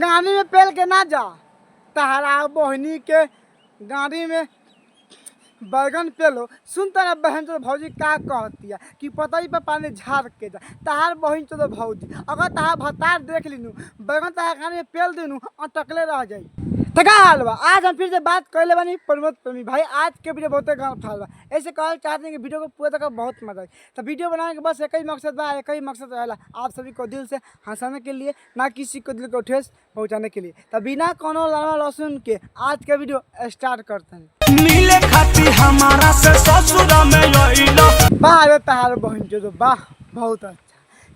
गाड़ी में पेल के ना जा। तहरा बहनी के गाड़ी में बैगन पेलो। सुन तेरा बहन तो भौजी का कहती है कि पतई पे पानी झाड़ के जा। तहार बहन तो भौजी अगर तहार भतार देख लीनू बैगन तहार गाड़ी में पेल देनू अटकले रह जाई। तो का हाल बा? आज हम फिर से बात कर ले बानी प्रमोद प्रेमी भाई। आज के वीडियो बहुत गाँव उठा बा। ऐसे कहल चाहते हैं कि वीडियो को पूरा तक बहुत मजा आई। तो वीडियो बनाने के बस एक ही मकसद बा, एक ही मकसद रहेला आप सभी को दिल से हंसाने के लिए, ना किसी को दिल को ठेस पहुंचाने के लिए। तो बिना कोनो लाना लहसुन के आज के वीडियो स्टार्ट करते हैं। मिले खाती हमारा से ससुरा में आइला। वाह रे तहार बहन जो वाह बहुत अच्छा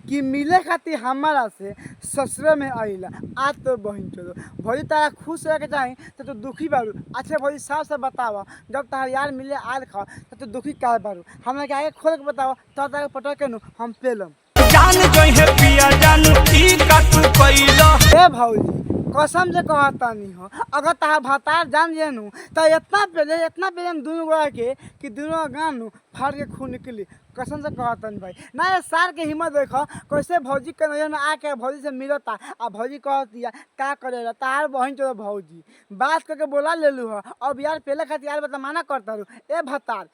कि मिले खातिर हमारा से ससुर में आइला। आज तो बहन चलो भौजी तारा खुश रह के चाही तो दुखी बारू। अच्छा भौजी साफ से बतावा, जब तार यार मिले आयल खा तो दुखी का बारू? हमरा के आगे खोल के बतावा तो तारा पटक के नु हम पेलम। जान जोई है पिया जानू ई का तू कइला। ए भौजी कसम से कहतानी हो, अगर तहार भतार जान जेनु तो इतना पहले दोनों गोड़ा के कि दोनों गानू फाड़ के खून निकली। कसम से कहतन भाई ना ये सार के हिम्मत देखो कैसे भौजी के नजर में आके भौजी से मिलता। आ भौजी कहती है का करेला तार बहन चलो भौजी बात करके बोला ले लू हो। अब यार पहले खातिर यार बता माना करता रू। ए भतार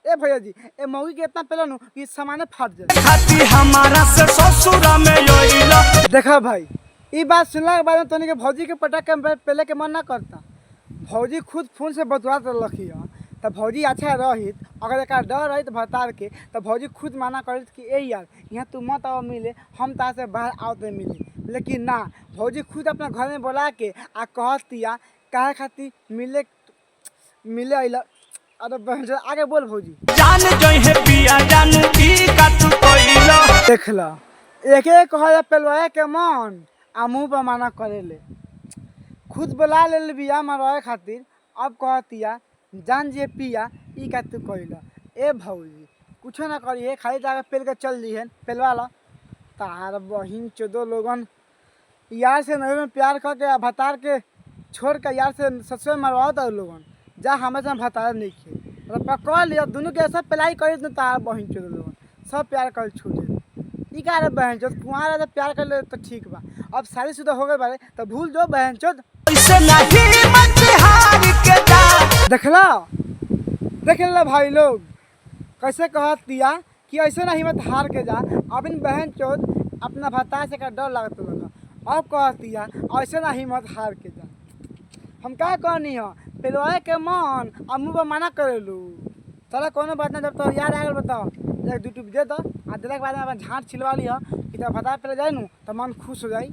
ए भैया जी ए मौगी के इतना पहले नु कि सामाने फाट जाए। खाती हमारा से ससुरा में आइला। देखा भाई ये बात सुनला के बाद में तोनी के भौजी के पटक के पहले के मन ना करता। भौजी खुद फोन से बतवा रखी है तो भौजी अच्छा रहित। अगर एक डर रही भतार के तो भौजी खुद माना करित कि ए यार यहाँ तू मत आओ मिले, हम तार से बाहर आओते मिले। लेकिन ना, भौजी खुद अपना घर में बोला के आ कहतिया काहे खातिर मिले अइला। अरे आगे बोल भौजी। जान जोई है पिया जानू ई का तू कइला। देख ला एक एक कह पेलवाए के मन आ मुँह पर माना करेले। खुद बोला ले बिया मरवाए खातिर, अब कहतिया जान जे पिया ई का तू कइला। ए भौजी कुछ ना करिए, खाली जाकर पेल के चल दिए पेलवा ला। तार बहिन चोदो लोगन यार से नजर में प्यार करके भतार के छोड़ के यार से ससुर मरवाओ तो लोगन जा हमें भतार नहीं खे मतलब पकड़ लिया दोनों के ऐसा पिलाई कर। तार बहिन चोदो लोगन सब प्यार कर छूटे ई का रे बहन चोद कुआं रहे प्यार कर ले तो ठीक बा। अब शादीशुदा हो गए बारे तो भूल जो बहन चोद। ऐसे नहीं मत हार के जा। देख ला भाई लोग कैसे कहतिया कि ऐसे ना हिम्मत हार के जा। अब इन बहन चोद अपना भत्ता से का डर लगता लगा। अब कहतिया ऐसे ना हिम्मत हार के जा। हम क्या कहनी हो पेलवाए के मन अब मुँह पर माना करेलू। चलो कोनो बात ना, जब तो यार आगे बताओ एक दू टूप दे दो आ दिला के बाद में अपन झाँट छिलवा लिया कि जब भत्ता पे जाए नू तो मन खुश हो जाई।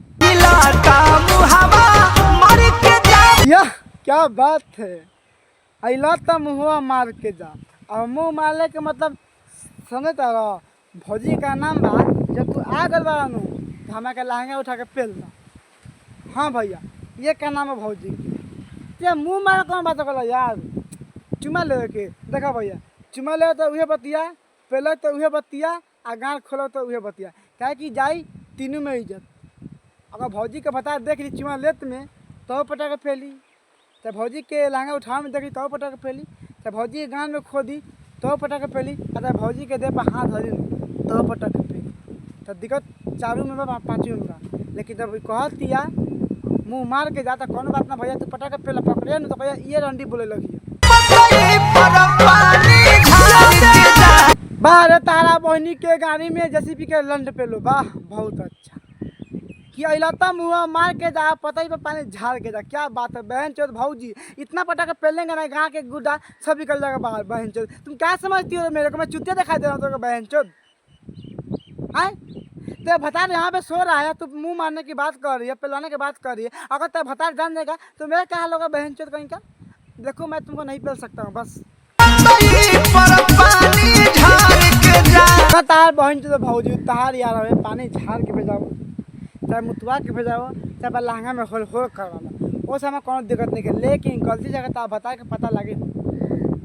यह क्या बात है, अइला तो मुँहवा मार के जा। और मुँह मारने के मतलब समझता रहो भौजी का नाम बा। जब तू आ गल बा नू तो हमारे के लहंगा उठा के पेल दा। हाँ भैया ये क्या नाम है भौजी ये मुँह मार कौन बात कर यार। चुमा ले के देखा भैया, चुमा ले तो उहे बतिया, पहले तो उहे बतिया आ गाँव खोलो तो उहे बतिया। क्या कि जाई तीनों में इज्जत। अगर भौजी के बता देख ली चुमा लेत में तो पटा के फैली, तो भौजी के लहंगा उठा में देखी तो पटा के फैली, तो भौजी के गान में खोदी तो पटा के फैली, अगर भौजी के देह पर हाथ धरी तो पटा के फैली। तो दिक्कत चारू में बा पाँचों में बा। लेकिन जब कहतिया मुँह मार के जाता कौन बात ना भैया तू पटा के पहले पकड़े न तो भैया ये रंडी बोले लगी। बाहर तारा बहनी के गाड़ी में जेसीबी के लंड पेलो। वाह बहुत अच्छा कि अइलता मुँह मार के जा पता ही पे पानी झाड़ के जा। क्या बात है बहन चोद भौजी इतना पटा के पेलेंगे ना गाँव के गुड्डा सब निकल जाएगा बाहर। बहन चोद तुम क्या समझती हो मेरे को? मैं चुतिया दिखाई दे रहा हूँ तो बहन चोद आए तो भतार यहाँ पे सो रहा है, तू मुँह मारने की बात कर रही है, पेलाने की बात कर रही है। अगर तो भतार जान देगा तो मेरा क्या हाल होगा बहन चोद कहीं का। देखो मैं तुमको नहीं पेल सकता हूँ बस। तार बहन चोद भौजी तार यार हमें पानी झाड़ के भेजाओ, चाहे मुतवा के भेजाओ, चाहे लहंगा में होल करवा लो, वो समय कोनो दिक्कत नहीं है। लेकिन गलती जगह तार बता के पता लगे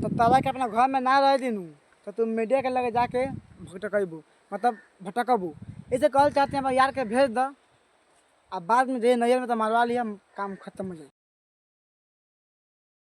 तो तारा के अपना घर में ना रह दिनू तो तुम मीडिया के लगे जाके भटकबू मतलब भटकबू। इसे कहल चाहते हैं यार के भेज दो। अब बाद में जे नजर में तो मरवा लिया काम खत्म हो जाए।